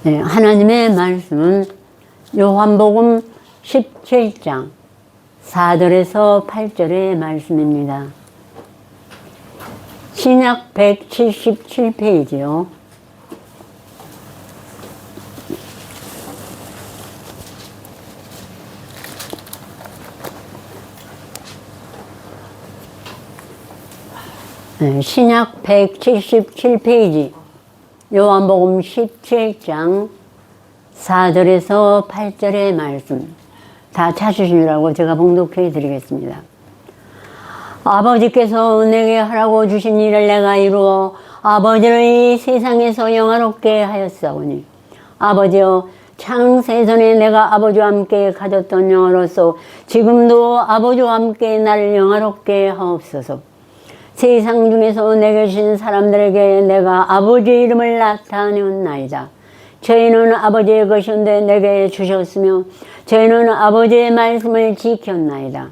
네, 하나님의 말씀은 요한복음 17장 4절에서 8절의 말씀입니다. 신약 177페이지요. 네, 신약 177페이지 요한복음 17장 4절에서 8절의 말씀 다 찾으시느라고 제가 봉독해 드리겠습니다. 아버지께서 내게 하라고 주신 일을 내가 이루어 아버지를 이 세상에서 영화롭게 하였사오니 아버지여 창세전에 내가 아버지와 함께 가졌던 영화로서 지금도 아버지와 함께 나를 영화롭게 하옵소서. 세상 중에서 내게 주신 사람들에게 내가 아버지의 이름을 나타내었나이다. 저희는 아버지의 것인데 내게 주셨으며 저희는 아버지의 말씀을 지켰나이다.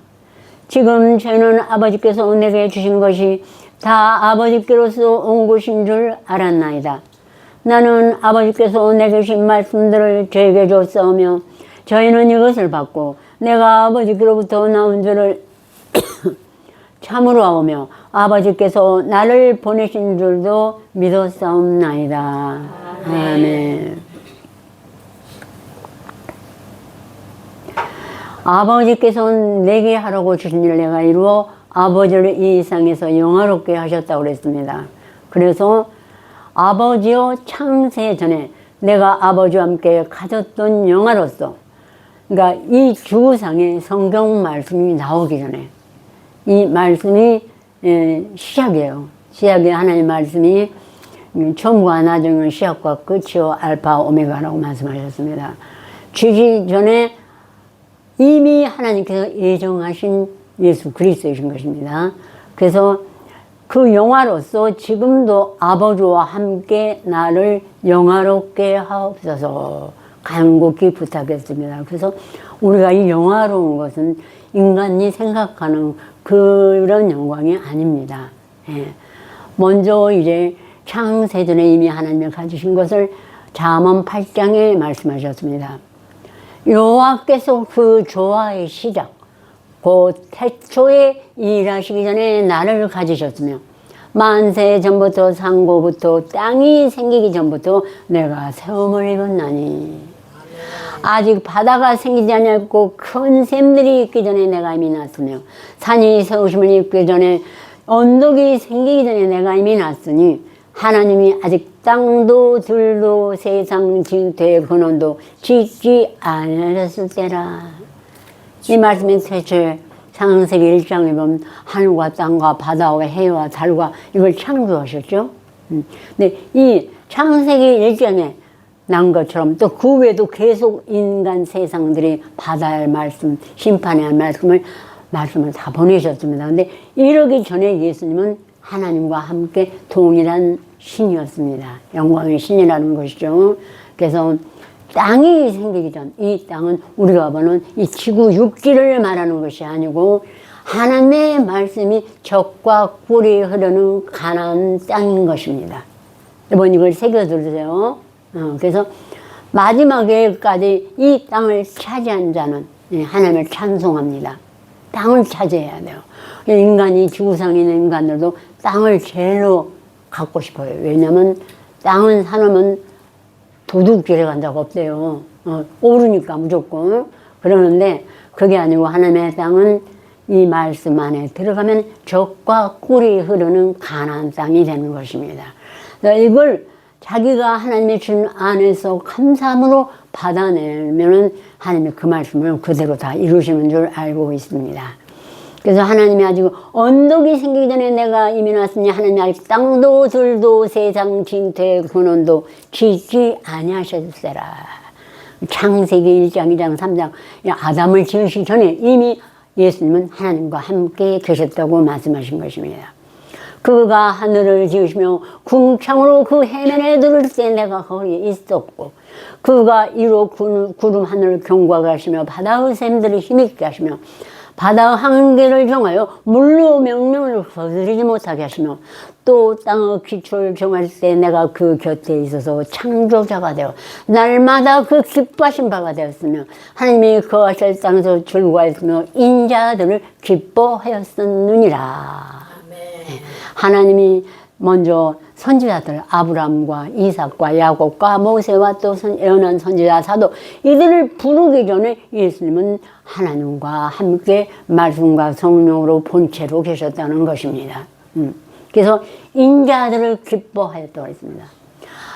지금 저희는 아버지께서 내게 주신 것이 다 아버지께로서 온 것인 줄 알았나이다. 나는 아버지께서 내게 주신 말씀들을 저에게 줬사오며 저희는 이것을 받고 내가 아버지께로부터 나온 줄을 참으로 하오며 아버지께서 나를 보내신 줄도 믿었사옵나이다. 아멘. 아버지께서 내게 하라고 주신 일을 내가 이루어 아버지를 이 세상에서 영화롭게 하셨다고 그랬습니다. 그래서 아버지여 창세 전에 내가 아버지와 함께 가졌던 영화로서, 그러니까 이 주구상에 성경 말씀이 나오기 전에 이 말씀이 시작이에요. 시작에 하나님 말씀이 처음과 나중은 시작과 끝이요 알파 오메가라고 말씀하셨습니다. 주기 전에 이미 하나님께서 예정하신 예수 그리스도이신 것입니다. 그래서 그 영화로서 지금도 아버지와 함께 나를 영화롭게 하옵소서 간곡히 부탁했습니다. 그래서 우리가 이 영화로운 것은 인간이 생각하는 그런 영광이 아닙니다. 예. 먼저 이제 창세전에 이미 하나님이 가지신 것을 잠언 8장에 말씀하셨습니다. 여호와께서 그 조화의 시작, 그 태초에 일하시기 전에 나를 가지셨으며 만세 전부터 상고부터 땅이 생기기 전부터 내가 세움을 입었나니 아직 바다가 생기지 않았고 큰 샘들이 있기 전에 내가 이미 났으며 산이 세우심을 입기 전에 언덕이 생기기 전에 내가 이미 났으니 하나님이 아직 땅도 들도 세상 징토의 근원도 짓지 않으셨을 때라. 이 말씀이 태초에 창세기 1장에 보면 하늘과 땅과 바다와 해와 달과 이걸 창조하셨죠. 근데 이 창세기 1장에 난 것처럼 또 그 외에도 계속 인간 세상들이 받아야 할 말씀, 심판해야 할 말씀을 다 보내셨습니다. 근데 이러기 전에 예수님은 하나님과 함께 동일한 신이었습니다. 영광의 신이라는 것이죠. 그래서 땅이 생기기 전, 이 땅은 우리가 보는 이 지구 육지를 말하는 것이 아니고 하나님의 말씀이 젖과 꿀이 흐르는 가나안 땅인 것입니다. 여러분 이걸 새겨두세요. 그래서 마지막에까지 이 땅을 차지한 자는 하나님을 찬송합니다. 땅을 차지해야 돼요. 인간이 지구상에 있는 인간들도 땅을 제일로 갖고 싶어요. 왜냐하면 땅은 사놓으면 도둑질해 간다고 없대요. 오르니까 무조건. 그러는데 그게 아니고 하나님의 땅은 이 말씀 안에 들어가면 젖과 꿀이 흐르는 가나안 땅이 되는 것입니다. 이걸 자기가 하나님의 준 안에서 감사함으로 받아내면은 하나님이 그 말씀을 그대로 다 이루시는 줄 알고 있습니다. 그래서 하나님이 아직 언덕이 생기기 전에 내가 이미 났으니 하나님이 아직 땅도 들도 세상 징토의 근원도 짓지 아니하셨으라. 창세기 1장, 2장, 3장 아담을 지으시기 전에 이미 예수님은 하나님과 함께 계셨다고 말씀하신 것입니다. 그가 하늘을 지으시며 궁창으로 그 해면에 들을 때 내가 거기에 있었고 그가 이로 구름 하늘을 경고하게 하시며 바다의 샘들을 힘있게 하시며 바다 한계를 정하여 물로 명령을 거스르지 못하게 하시며 또 땅의 기초를 정할 때 내가 그 곁에 있어서 창조자가 되어 날마다 그 기뻐하신 바가 되었으며 하나님이 거하실 땅에서 즐거워하였으며 인자들을 기뻐하였었느니라. 하나님이 먼저 선지자들 아브라함과 이삭과 야곱과 모세와 또 예언한 선지자 사도 이들을 부르기 전에 예수님은 하나님과 함께 말씀과 성령으로 본체로 계셨다는 것입니다. 그래서 인자들을 기뻐하였다고 했습니다.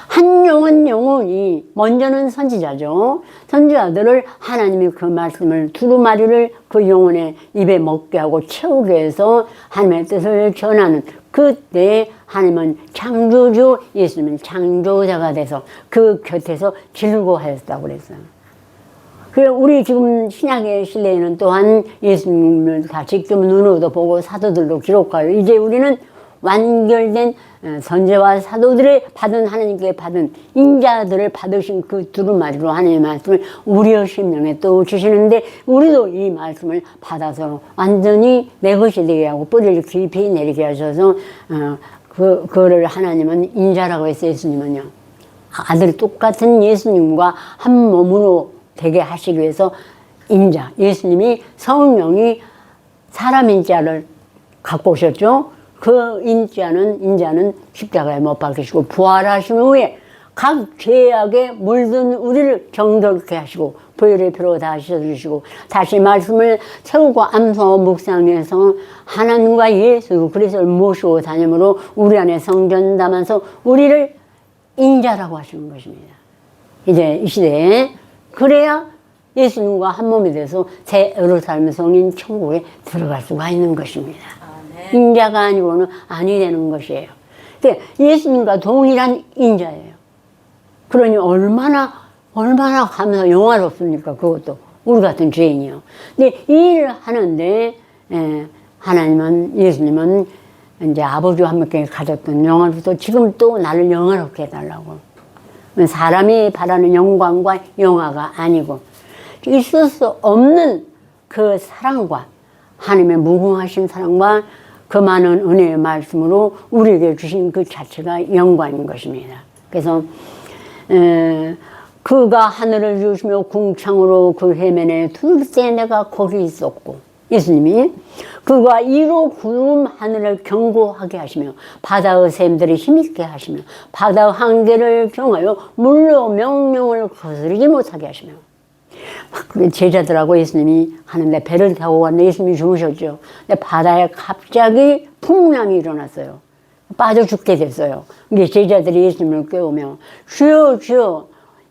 한 영혼이 먼저는 선지자죠. 선지자들을 하나님이 그 말씀을 두루마리를 그 영혼의 입에 먹게 하고 채우게 해서 하나님의 뜻을 전하는 그때 하나님은 창조주, 예수님은 창조자가 돼서 그 곁에서 즐거워하였다고 그랬어요. 그리고 우리 지금 신약의 시대에는 또한 예수님을 다 직접 눈으로도 보고 사도들도 기록하여 이제 우리는 완결된 선지자와 사도들의 받은 하나님께 받은 인자들을 받으신 그 두루마리로 하나님의 말씀을 우리의 심령에 또 주시는데 우리도 이 말씀을 받아서 완전히 내 것이 되게 하고 뿌리를 깊이 내리게 하셔서 그거를 하나님은 인자라고 했어요. 예수님은요. 아들 똑같은 예수님과 한 몸으로 되게 하시기 위해서 인자, 예수님이 성령이 사람 인자를 갖고 오셨죠. 그 인자는 십자가에 못 박히시고 부활하신 후에 각 죄악에 물든 우리를 정결케 하시고 보혈의 피로 다 씻어주시고 다시 말씀을 세우고 암송하고 묵상해서 하나님과 예수 그리스도를 모시고 다니므로 우리 안에 성전 담아서 우리를 인자라고 하시는 것입니다. 이제 이 시대에 그래야 예수님과 한 몸이 돼서 새 예루살렘 성인 천국에 들어갈 수가 있는 것입니다. 인자가 아니고는 아니 되는 것이에요. 근데 예수님과 동일한 인자예요. 그러니 얼마나 감사 영화롭습니까? 그것도 우리 같은 죄인이요. 근데 이 일을 하는데 하나님은 예수님은 이제 아버지와 함께 가졌던 영화로서 지금 또 나를 영화롭게 해달라고. 사람이 바라는 영광과 영화가 아니고 있을 수 없는 그 사랑과 하나님의 무궁하신 사랑과 그 많은 은혜의 말씀으로 우리에게 주신 그 자체가 영광인 것입니다. 그래서 그가 하늘을 주시며 궁창으로 그 해면에 둘째 내가 거기 있었고 예수님이 그가 이로 구름 하늘을 견고하게 하시며 바다의 샘들을 힘있게 하시며 바다의 한계를 정하여 물로 명령을 거스르지 못하게 하시며 제자들하고 예수님이 하는데 배를 타고 갔는데 예수님이 주무셨죠. 근데 바다에 갑자기 풍랑이 일어났어요. 빠져 죽게 됐어요. 근데 제자들이 예수님을 깨우며 주여 주여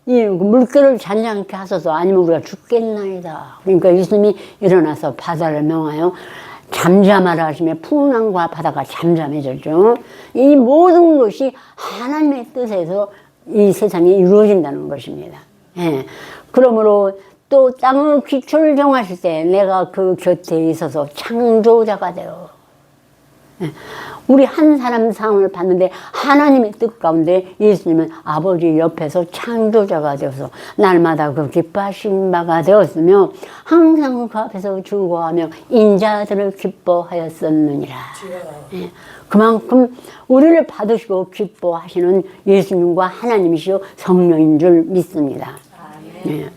이 물결을 잔잔케 하소서 아니면 우리가 죽겠나이다. 그러니까 예수님이 일어나서 바다를 명하여 잠잠하라 하시며 풍랑과 바다가 잠잠해졌죠. 이 모든 것이 하나님의 뜻에서 이 세상에 이루어진다는 것입니다. 예. 그러므로 또 땅의 기초를 정하실 때 내가 그 곁에 있어서 창조자가 되어 우리 한 사람 상을 봤는데 하나님의 뜻 가운데 예수님은 아버지 옆에서 창조자가 되어서 날마다 그 기뻐하신 바가 되었으며 항상 그 앞에서 즐거워하며 인자들을 기뻐하였었느니라. 예. 그만큼 우리를 받으시고 기뻐하시는 예수님과 하나님이시여 성령인 줄 믿습니다. 예.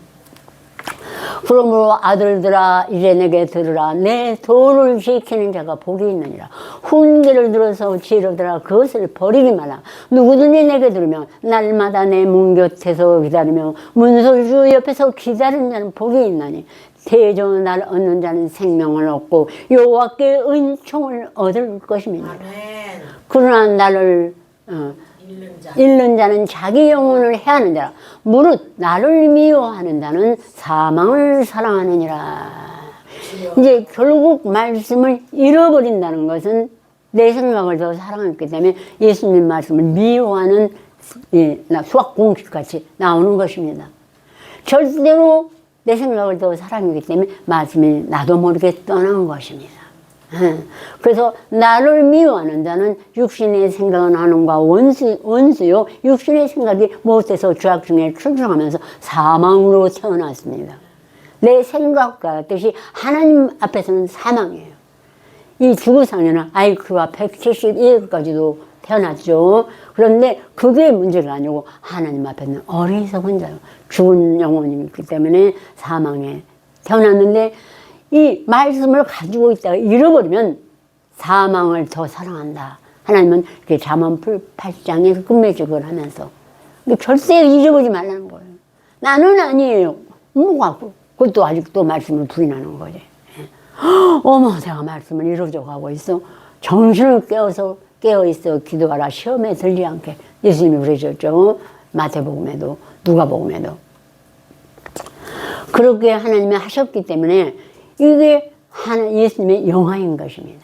그러므로 아들들아 이제 내게 들으라. 내 도를 지키는 자가 복이 있느니라. 훈계를 들어서 지혜로들아 그것을 버리기 마라. 누구든지 내게 들으면 날마다 내 문 곁에서 기다리며 문설주 옆에서 기다리는 자는 복이 있나니 대저는 나를 얻는 자는 생명을 얻고 여호와께 은총을 얻을 것임이니라. 그러나 나를 잃는 자는 자기 영혼을 해하는 자라. 무릇 나를 미워하는 자는 사망을 사랑하느니라. 이제 결국 말씀을 잃어버린다는 것은 내 생각을 더 사랑했기 때문에 예수님 말씀을 미워하는 수학 공식같이 나오는 것입니다. 절대로 내 생각을 더 사랑하기 때문에 말씀이 나도 모르게 떠난 것입니다. 그래서 나를 미워하는 자는 육신의 생각을 하는가 원수요 육신의 생각이 못해서 죄악 중에 출중하면서 사망으로 태어났습니다. 내 생각과 같듯이 하나님 앞에서는 사망이에요. 이 지구상에는 IQ가 171까지도 태어났죠. 그런데 그게 문제가 아니고 하나님 앞에는 어리석은 자요. 죽은 영혼이 있기 때문에 사망에 태어났는데 이 말씀을 가지고 있다가 잃어버리면 사망을 더 사랑한다. 하나님은 이렇게 잠언 8장에 끝맺음을 하면서 절대 잊어버리지 말라는 거예요. 나는 아니에요. 뭐가 그것도 아직도 말씀을 부인하는 거지. 어머, 내가 말씀을 이루어져 가고 있어. 정신을 깨어 있어 기도하라. 시험에 들지 않게. 예수님이 그러셨죠. 마태복음에도 누가복음에도. 그렇게 하나님이 하셨기 때문에 이게 예수님의 영화인 것입니다.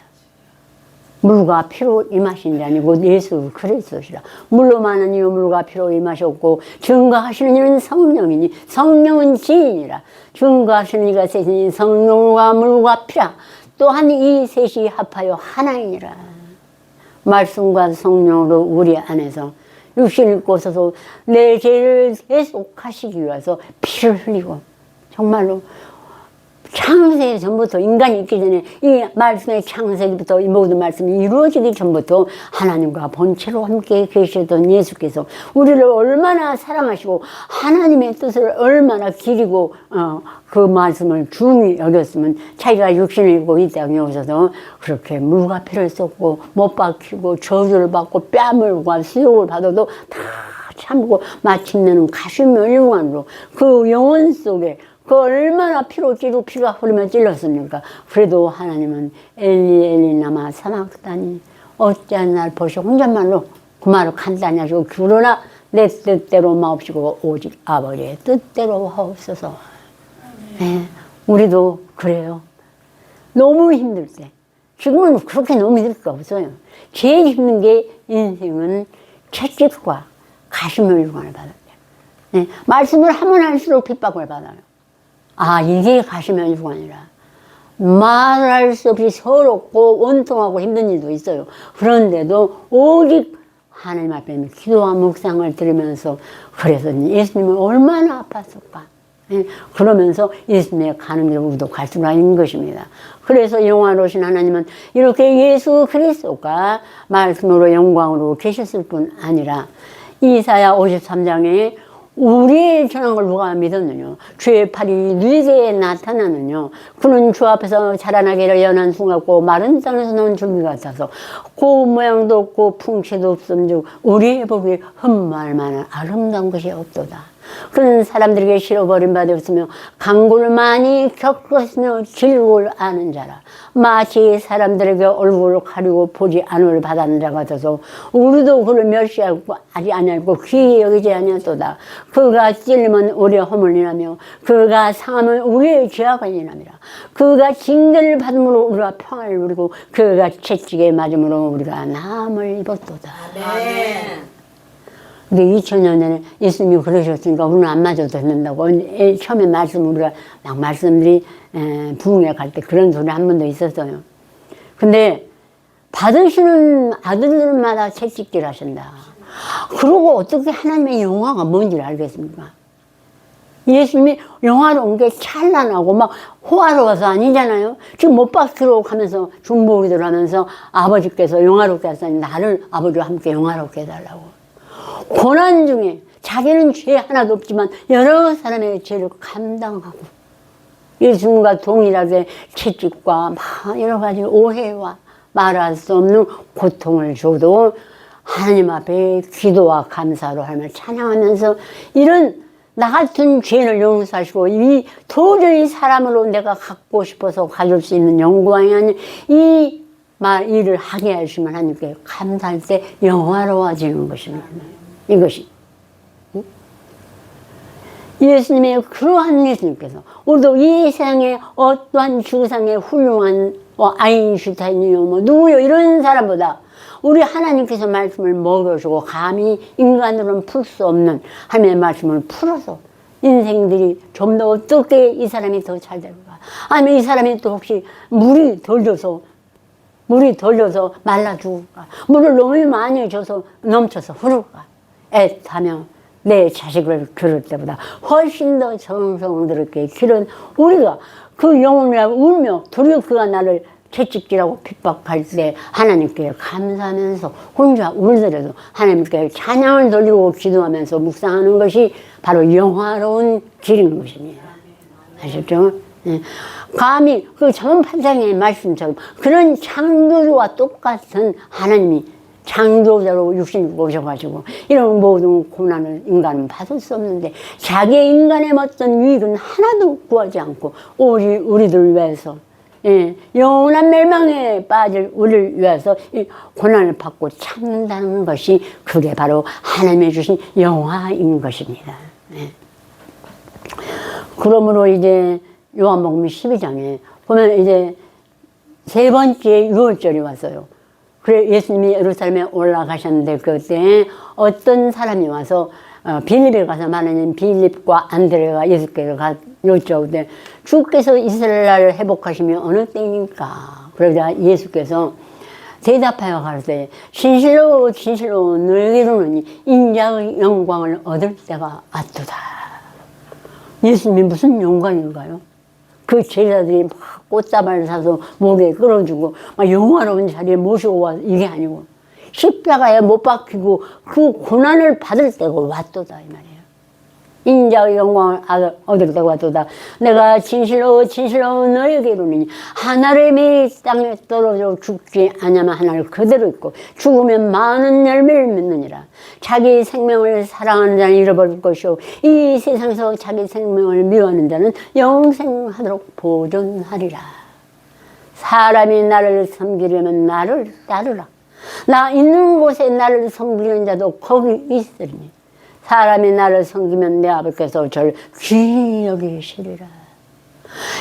물과 피로 임하신 게 아니고 예수 그리스도시라. 물로만 이요 물과 피로 임하셨고 증거하시는 이는 성령이니 성령은 지인이라. 증거하시는 이가 셋이니 성령과 물과 피라. 또한 이 셋이 합하여 하나이니라. 말씀과 성령으로 우리 안에서 육신을 입고 서서 내 죄를 대속하시기 위해서 피를 흘리고 정말로 창세 전부터 인간이 있기 전에 이 말씀의 창세기부터 이 모든 말씀이 이루어지기 전부터 하나님과 본체로 함께 계시던 예수께서 우리를 얼마나 사랑하시고 하나님의 뜻을 얼마나 기리고 그 말씀을 중히 여겼으면 자기가 육신을 입고 이 땅에 오셔서 그렇게 물과 피를 쏟고 못 박히고 저주를 받고 뺨을과 수욕을 받아도 다 참고 마침내는 가시면 일관으로 그 영혼 속에 그 얼마나 피로 찌르고 피가 흐르며 찔렀습니까? 그래도 하나님은 엘리 엘리 나마 사막다니 어찌한 날 보시고 혼잣말로 그 말을 간단히 하시고 그러나 내 뜻대로 마옵시고 오직 아버지의 뜻대로 하옵소서. 네, 우리도 그래요. 너무 힘들 때 지금은 그렇게 너무 힘들 거 없어요. 제일 힘든 게 인생은 채찍과 가시면 일관을 받을 때. 네, 말씀을 하면 할수록 핍박을 받아요. 아, 이게 가시면일관이라. 말할 수 없이 서럽고 원통하고 힘든 일도 있어요. 그런데도 오직 하나님 앞에 기도와 묵상을 들으면서 그래서 예수님은 얼마나 아팠을까. 예, 그러면서 예수님의 가는 길을 우리도 갈 수가 있는 것입니다. 그래서 영화로우신 하나님은 이렇게 예수 그리스도가 말씀으로 영광으로 계셨을 뿐 아니라 이사야 53장에 우리의 전한 걸 누가 믿었느냐. 주의 팔이 누이게 나타나느냐. 그는 주 앞에서 자라나기를 연한 순 같고 마른 땅에서 나온 줄기 같아서 고운 모양도 없고 풍채도 없음즉 우리의 보기에 흠모할 만한 아름다운 것이 없도다. 그는 사람들에게 실어버린 바 되었으며 강구를 많이 겪었으며 질고를 아는 자라. 마치 사람들에게 얼굴을 가리고 보지 않을 받았는 자 같아서 우리도 그를 멸시하고 하지 아니하고 귀히 여기지 아니하도다. 그가 찔리면 우리의 허물이라며 그가 상하면 우리의 죄악을 인함이라. 그가 징계를 받음으로 우리가 평안을 누리고 그가 채찍에 맞음으로 우리가 나음을 입었도다. 아멘. 근데 2000년 전에 예수님이 그러셨으니까 우리는 안 맞아도 된다고. 처음에 우리가 막 말씀들이 부흥회 갈 때 그런 소리 한 번도 있었어요. 근데 받으시는 아들들마다 채찍질 하신다. 그러고 어떻게 하나님의 영화가 뭔지를 알겠습니까? 예수님이 영화로운 게 찬란하고 막 호화로워서 아니잖아요. 지금 못 박히고 하면서 중보기도를 하면서 아버지께서 영화롭게 하시니 나를 아버지와 함께 영화롭게 해달라고. 고난 중에 자기는 죄 하나도 없지만 여러 사람의 죄를 감당하고 예수님과 동일하게 채찍과 막 여러 가지 오해와 말할 수 없는 고통을 줘도 하나님 앞에 기도와 감사로 하며 찬양하면서 이런 나 같은 죄를 용서하시고 이 도저히 사람으로 내가 갖고 싶어서 가질 수 있는 영광이 아닌 이 일을 하게 하시면 하나님께 감사할 때 영화로워지는 것입니다. 이것이 예수님의 그러한 예수님께서 우리도 이 세상에 어떠한 주상의 훌륭한 아인슈타인이요 뭐 누구요 이런 사람보다 우리 하나님께서 말씀을 먹여주고 감히 인간으로는 풀 수 없는 하나님의 말씀을 풀어서 인생들이 좀 더 어떻게 이 사람이 더 잘 될까 아니면 이 사람이 또 혹시 물이 덜 줘서 말라 죽을까 물을 너무 많이 줘서 넘쳐서 흐를까 애타며 내 자식을 기를 때보다 훨씬 더 정성스럽게 기른 우리가 그 영혼을 울며 도리어 그가 나를 채찍질하고 핍박할 때 하나님께 감사하면서 혼자 울더라도 하나님께 찬양을 돌리고 기도하면서 묵상하는 것이 바로 영화로운 길인 것입니다. 아셨죠? 네. 감히 그 전 판상의 말씀처럼 그런 창조주와 똑같은 하나님이 창조자로 육신을 오셔가지고 이런 모든 고난을 인간은 받을 수 없는데 자기의 인간의 어떤 유익은 하나도 구하지 않고 오직 우리들 위해서 영원한 멸망에 빠질 우리를 위해서 이 고난을 받고 참는다는 것이 그게 바로 하나님이 주신 영화인 것입니다. 그러므로 이제 요한복음 12장에 보면 이제 세 번째 유월절이 왔어요. 그래 예수님이 예루살렘에 올라가셨는데 그때 어떤 사람이 와서 빌립에 가서 말하는 빌립과 안드레가 예수께서 여쭤오되 주께서 이스라엘을 회복하시면 어느 때입니까? 그러자 예수께서 대답하여 가로되 진실로 진실로 너희에게로는 인자의 영광을 얻을 때가 왔도다. 예수님이 무슨 영광인가요? 그 제자들이 막 꽃다발을 사서 목에 끌어주고 막 영화로운 자리에 모시고 와 이게 아니고 십자가에 못 박히고 그 고난을 받을 때가 왔도다 이 말이에요. 인자의 영광을 얻을 때가 왔도다. 내가 진실로 진실로 너에게 이르노니 하나님이 땅에 떨어져 죽지 아니하면 하나를 그대로 있고 죽으면 많은 열매를 맺느니라. 자기 생명을 사랑하는 자는 잃어버릴 것이요 이 세상에서 자기 생명을 미워하는 자는 영생하도록 보존하리라. 사람이 나를 섬기려면 나를 따르라. 나 있는 곳에 나를 섬기는 자도 거기 있으리니 사람이 나를 섬기면 내 아버지께서 저를 귀히 여기시리라.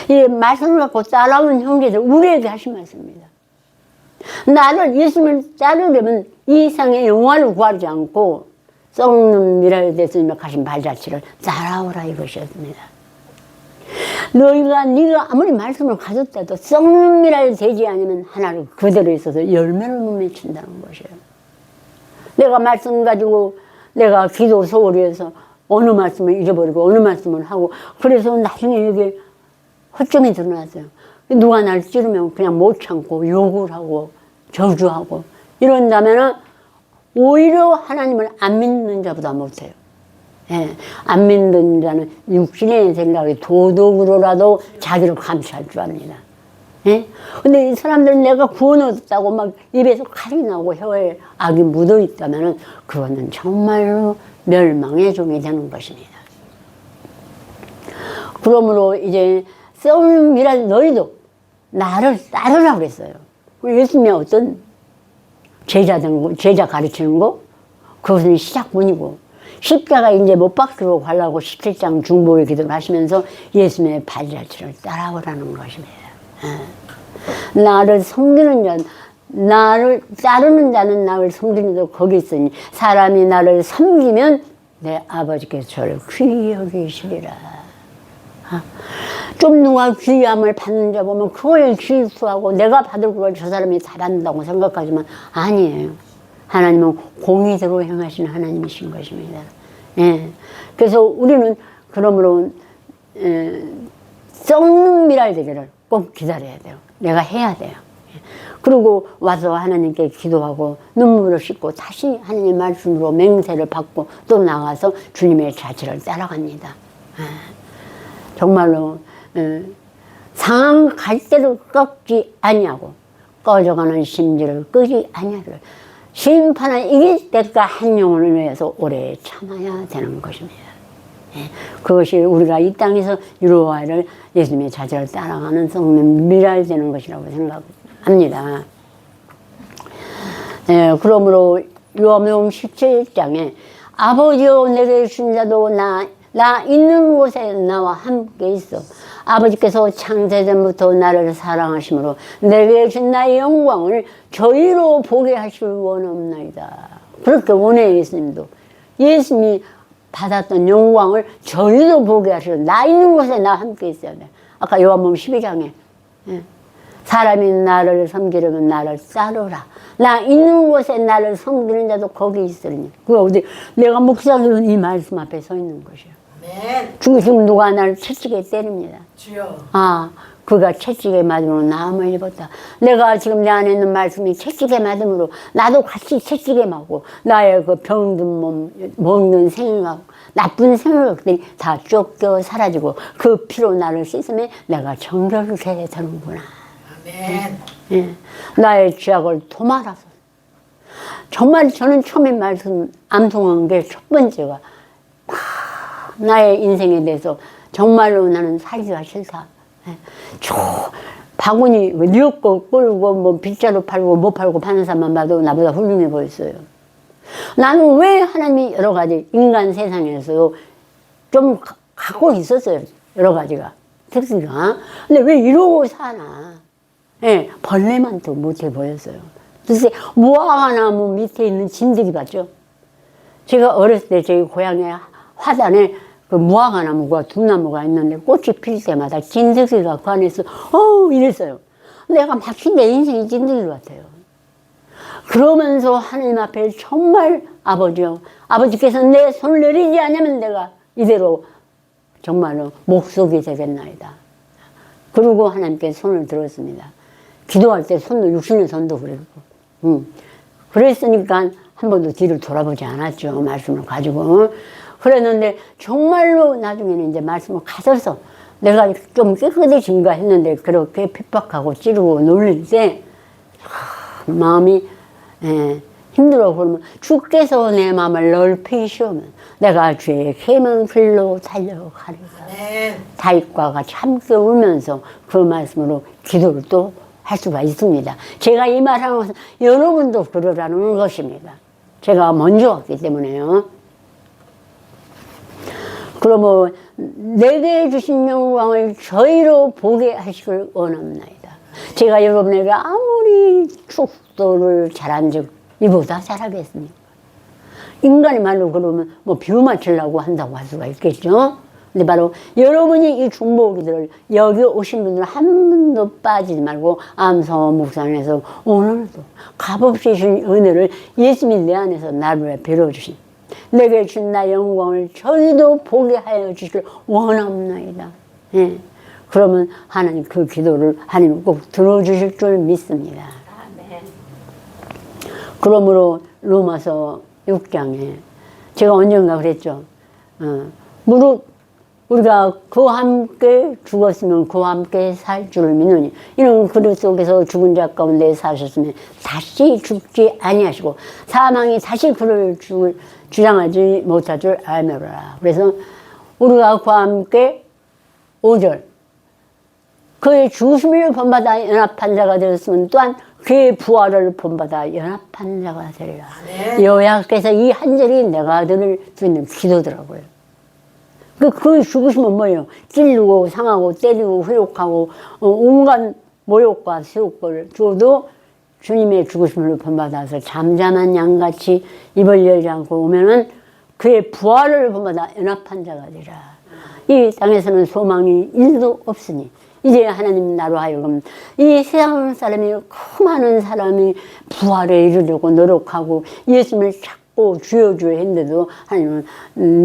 이 말씀을 갖고 따라오는 형제들 우리에게 하신 말씀입니다. 나를 예수님을 따르려면 이 세상의 영화를 구하지 않고 썩는 미랄 예수님의 가신 발자취를 따라오라 이것이었습니다. 네가 아무리 말씀을 가졌다도 썩는 미랄 되지 않으면 하나를 그대로 있어서 열매를 못 맺힌다는 것이에요. 내가 말씀 가지고 내가 기도 소홀히 해서 어느 말씀을 잃어버리고 어느 말씀을 하고 그래서 나중에 이게 허점이 드러났어요. 누가 날 찌르면 그냥 못 참고 욕을 하고 저주하고 이런다면은 오히려 하나님을 안 믿는 자보다 못해요. 안 믿는 자는 육신의 생각이 도덕으로라도 자기를 감시할 줄 압니다. 근데 이 사람들은 내가 구원 얻었다고 막 입에서 칼이 나고 혀에 악이 묻어 있다면은 그거는 정말로 멸망의 종이 되는 것입니다. 그러므로 이제 썩는 미랄 너희도 나를 따르라 그랬어요. 예수님의 어떤 제자 가르치는 거 그것은 시작문이고 십자가 이제 못 박히고 가려고 17장 중보의 기도를 하시면서 예수님의 발자취를 따라오라는 것입니다. 나를 섬기는 자는 나를 따르는 자는 나를 섬기는 자 거기 있으니 사람이 나를 섬기면 내 아버지께서 저를 귀히 여기시리라. 좀 누가 귀함을 받는 자 보면 그걸 취수하고 내가 받을 걸 저 사람이 다 받는다고 생각하지만 아니에요. 하나님은 공의대로 행하시는 하나님이신 것입니다. 그래서 우리는 그러므로 썩는 미랄 되기를 꼭 기다려야 돼요. 내가 해야 돼요. 그리고 와서 하나님께 기도하고 눈물을 씻고 다시 하나님 말씀으로 맹세를 받고 또 나가서 주님의 자취를 따라갑니다. 정말로 상한 갈대를 꺾지 아니하고 꺼져가는 심지를 끄지 아니하를 심판을 이길 때까지 한 영혼을 위해서 오래 참아야 되는 것입니다. 그것이 우리가 이 땅에서 이루어야 할 예수님의 자제를 따라가는 썩는 미랄 되는 것이라고 생각합니다. 그러므로 요한복음 17장에 아버지여 내게 주신 자도 나 있는 곳에 나와 함께 있어. 아버지께서 창세전부터 나를 사랑하심으로 내게 준 나의 영광을 저희로 보게 하실 원없나이다. 그렇게 원해요. 예수님도. 예수님이 받았던 영광을 저희도 보게 하시고 나 있는 곳에 나 함께 있어야 돼. 아까 요한복음 12장에 사람이 나를 섬기려면 나를 따르라. 나 있는 곳에 나를 섬기는 자도 거기 있으리니. 그 어디 내가 목사들은 이 말씀 앞에 서 있는 것이야. 아멘. 지금 누가 나를 채찍에 때립니다. 주여. 아, 그가 채찍에 맞음으로 나음을 입었다. 내가 지금 내 안에 있는 말씀이 채찍에 맞음으로 나도 같이 채찍에 맞고 나의 그 병든 몸, 먹는 생각, 나쁜 생각들이 다 쫓겨 사라지고 그 피로 나를 씻으면 내가 정결케 되는구나. 아멘. 예, 나의 죄악을 도말하소서. 정말 저는 처음에 말씀 암송한 게 첫 번째가 나의 인생에 대해서 정말로 나는 살기가 싫다. 예, 저 바구니 뉴욕거 끌고 뭐 빗자루 팔고 못 팔고 파는 사람만 봐도 나보다 훌륭해 보였어요. 나는 왜 하나님이 여러 가지 인간 세상에서 좀 갖고 있었어요. 여러 가지가 특수가. 근데 왜 이러고 사나? 예, 벌레만 또 못해 보였어요. 글쎄 무화과나무 밑에 있는 진드기 봤죠? 제가 어렸을 때 저희 고향에 화단에 그 무화과나무가 둔나무가 있는데 꽃이 필 때마다 진드기가 그 안에서 이랬어요. 내가 마치 내 인생이 진드기 같아요. 그러면서 하나님 앞에 정말 아버지요, 아버지께서 내 손을 내리지 않으면 내가 이대로 정말로 목속이 되겠나이다. 그러고 하나님께 손을 들었습니다. 기도할 때 손도 육신의 손도 그랬고, 그랬으니까 한 번도 뒤를 돌아보지 않았죠. 말씀을 가지고. 그랬는데 정말로 나중에는 이제 말씀을 가져서 내가 좀 깨끗해진가 했는데 그렇게 핍박하고 찌르고 놀릴 때 마음이 힘들어. 그러면 주께서 내 마음을 넓히시오면 내가 주의 계명 길로 달려가리라. 다윗과 같이 함께 울면서 그 말씀으로 기도를 또 할 수가 있습니다. 제가 이 말하는 것은 여러분도 그러라는 것입니다. 제가 먼저 왔기 때문에요. 그러면 내게 주신 영광을 저희로 보게 하시길 원합니다. 제가 여러분에게 아무리 축도를 잘한 적 이보다 잘하겠습니까? 인간의 말로 그러면 뭐 비유 맞추려고 한다고 할 수가 있겠죠. 근데 바로 여러분이 이 중보기들을 여기 오신 분들 한 분도 빠지지 말고 암서 묵상에서 오늘도 값없이 주신 은혜를 예수님이 내 안에서 나를 빌어주신 내게 준 나 영광을 저희도 보게 하여 주시길 원합나이다. 예. 그러면 하나님 그 기도를 하나님 꼭 들어주실 줄 믿습니다. 아멘. 그러므로 로마서 6장에 제가 언젠가 그랬죠. 무릇 우리가 그와 함께 죽었으면 그와 함께 살 줄을 믿느니 이는 그리 속에서 죽은 자 가운데 사셨으면 다시 죽지 아니하시고 사망이 다시 그를 주장하지 못할 줄 알미로라. 그래서 우리가 그와 함께 5절 그의 죽으심을 본받아 연합한 자가 되었으면 또한 그의 부활을 본받아 연합한 자가 되리라. 요약해서 이 한 절이 내가 드릴 수 있는 기도더라고요. 그 죽으시면 뭐예요? 찔르고 상하고 때리고 회욕하고 온갖 모욕과 세욕을 줘도 주님의 죽으심을 본받아서 잠잠한 양같이 입을 열지 않고 오면은 그의 부활을 본받아 연합한 자가 되라. 이 땅에서는 소망이 1도 없으니 이제 하나님 나로 하여금 이 세상 사람이 그 많은 사람이 부활에 이르려고 노력하고 예수님을 찾고 주여 했는데도 하나님은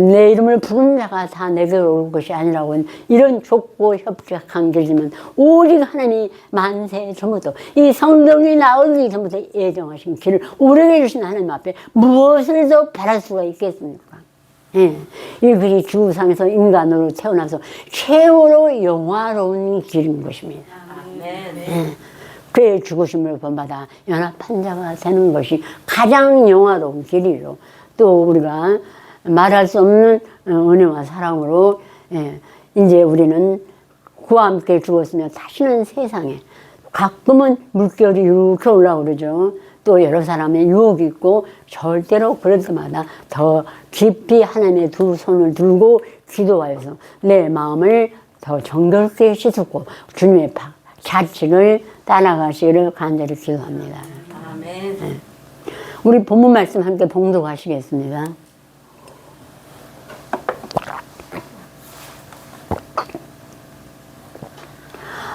내 이름을 부른 자가 다 내게로 올 것이 아니라고 이런 좁고 협착한 길이지만 오직 하나님이 만세 전부터 이 성경이 나오기 전부터 예정하신 길을 우리에게 주신 하나님 앞에 무엇을 더 바랄 수가 있겠습니까? 예. 이 길이 지구상에서 인간으로 태어나서 최고로 영화로운 길인 것입니다. 예. 그의 죽으심을 본받아 연합한 자가 되는 것이 가장 영화로운 길이요. 또 우리가 말할 수 없는 은혜와 사랑으로 이제 우리는 그와 함께 죽었으며 다시는 세상에 가끔은 물결이 이렇게 올라오르죠. 또 여러 사람의 유혹이 있고 절대로 그럴 때마다 더 깊이 하나님의 두 손을 들고 기도하여서 내 마음을 더 정결케 씻고 주님의 자칭을 따라가시기를 간절히 기도합니다. 아멘. 네. 우리 본문 말씀 함께 봉독하시겠습니다.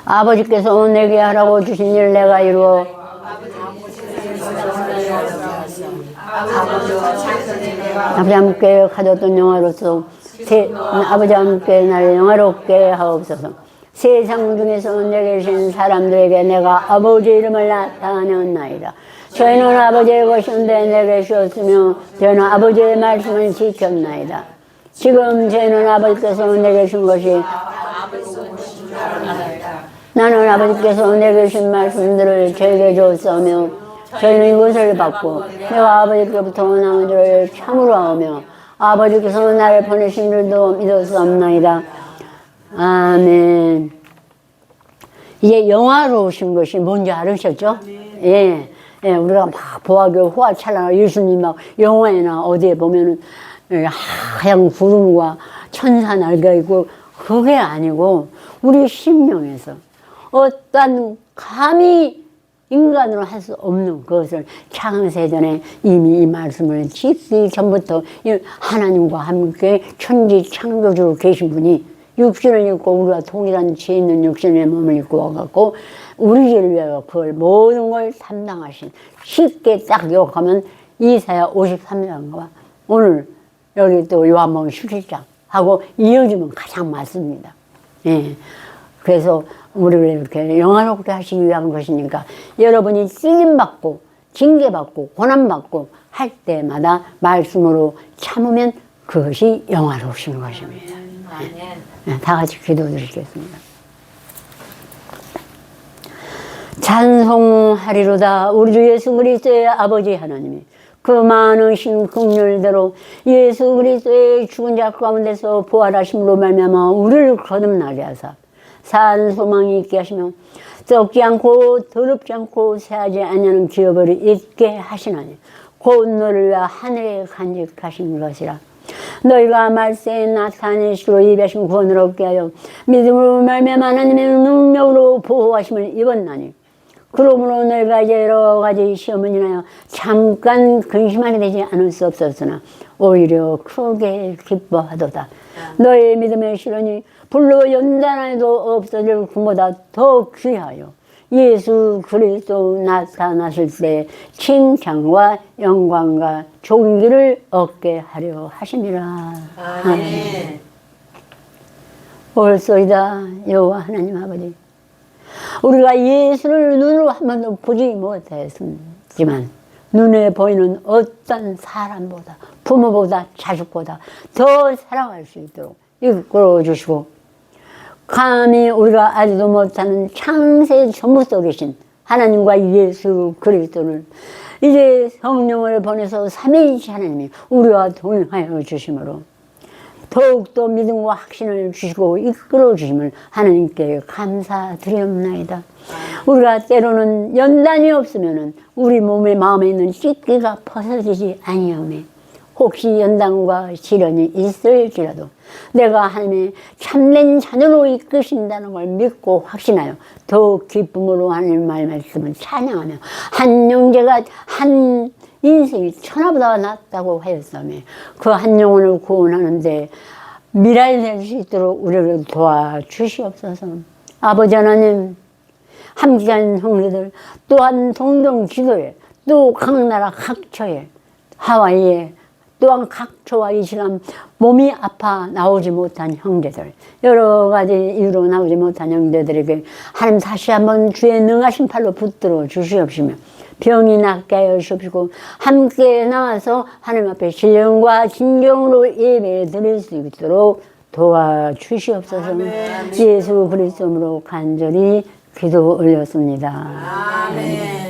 아버지께서 내게 하라고 주신 일 내가 이루어 아버지 함께 가졌던 영화로서 아버지 함께 나를 영화롭게 하옵소서. 세상 중에서 내게 계신 사람들에게 내가 아버지 이름을 나타내었나이다. 저희는 아버지의 것인데 내게 주었으며 저희는 아버지의 말씀을 지켰나이다. 지금 저희는 아버지께서 내게 준 것이 나는 아버지께서 내게 주신 말씀들을 저에게 주었으며 저희는 이것을 받고 내가 아버지께로부터 나온 줄을 참으로 하며 아버지께서 나를 보내신 줄도 믿었사옵나이다. 아멘. 이게 영화로우신 것이 뭔지 알으셨죠? 예. 예, 우리가 막 보아교 호화찬란한 예수님 막 영화에나 어디에 보면은 하얀 구름과 천사 날개 있고 그게 아니고 우리 심령에서 어떤 감히 인간으로 할 수 없는 그것을 창세전에 이미 이 말씀을 짓기 전부터 하나님과 함께 천지 창조주로 계신 분이 육신을 입고 우리가 동일한 죄 있는 육신의 몸을 입고 와갖고 우리를 위하여 그걸 모든 걸 담당하신 쉽게 딱 기억하면 이사야 53장과 오늘 여기 또 요한복음 17장 하고 이어지면 가장 맞습니다. 예. 그래서 우리를 이렇게 영화롭게 하시기 위한 것이니까 여러분이 쓰임받고 징계받고 고난받고 할 때마다 말씀으로 참으면 그것이 영화로우신 것입니다. 네, 다 같이 기도드리겠습니다. 찬송하리로다. 우리 주 예수 그리스도의 아버지 하나님이 그 많으신 긍휼대로 예수 그리스도의 죽은 자 가운데서 부활하심으로 말미암아 우리를 거듭나게 하사 산 소망이 있게 하시며 썩지 않고 더럽지 않고 새하지 아니하는 기업을 있게 하시나니 곧 너를 위하여 하늘에 간직하신 것이라. 너희가 말세에 나타내시로 예비하신 구원을 얻게 하여 믿음으로 말미암아 하나님의 능력으로 보호하심을 입었나니 그러므로 너희가 이제 여러 가지 시험을 인하여 잠깐 근심하게 되지 않을 수 없었으나 오히려 크게 기뻐하도다. 너의 믿음의 실현이 불로 연단해도 없어질 것보다 더 귀하여 예수 그리스도 나타나실 때 칭찬과 영광과 존귀를 얻게 하려 하심이라. 아멘. 옳소이다 여호와 하나님 아버지, 우리가 예수를 눈으로 한 번도 보지 못했지만 눈에 보이는 어떤 사람보다 부모보다 자식보다 더 사랑할 수 있도록 이끌어 주시고 감히 우리가 알지도 못하는 창세 전부터 계신 하나님과 예수 그리스도를 이제 성령을 보내서 삼위일체 하나님이 우리와 동행하여 주심으로 더욱더 믿음과 확신을 주시고 이끌어 주심을 하나님께 감사드리옵나이다. 우리가 때로는 연단이 없으면 우리 몸에 마음에 있는 찢기가 벗어지지 아니하오매 혹시 연단과 시련이 있을지라도 내가 하나님의 참된 자녀로 이끄신다는 걸 믿고 확신하여 더욱 기쁨으로 하나님 말씀을 찬양하며 한 영제가 한 인생이 천하보다 낫다고 하였다며 그 한 영혼을 구원하는데 미랄될 수 있도록 우리를 도와주시옵소서. 아버지 하나님, 함께한 형제들 또한 동정 지도에 또 각 나라 각 처에 하와이에 또한 각 처와 이슬람 몸이 아파 나오지 못한 형제들 여러 가지 이유로 나오지 못한 형제들에게 하나님 다시 한번 주의 능하신 팔로 붙들어 주시옵시며 병이 낫게 하여 주시옵시고 함께 나와서 하나님 앞에 신령과 진정으로 예배 드릴 수 있도록 도와주시옵소서. 아멘. 예수 그리스도로 간절히 기도 올렸습니다. 아멘.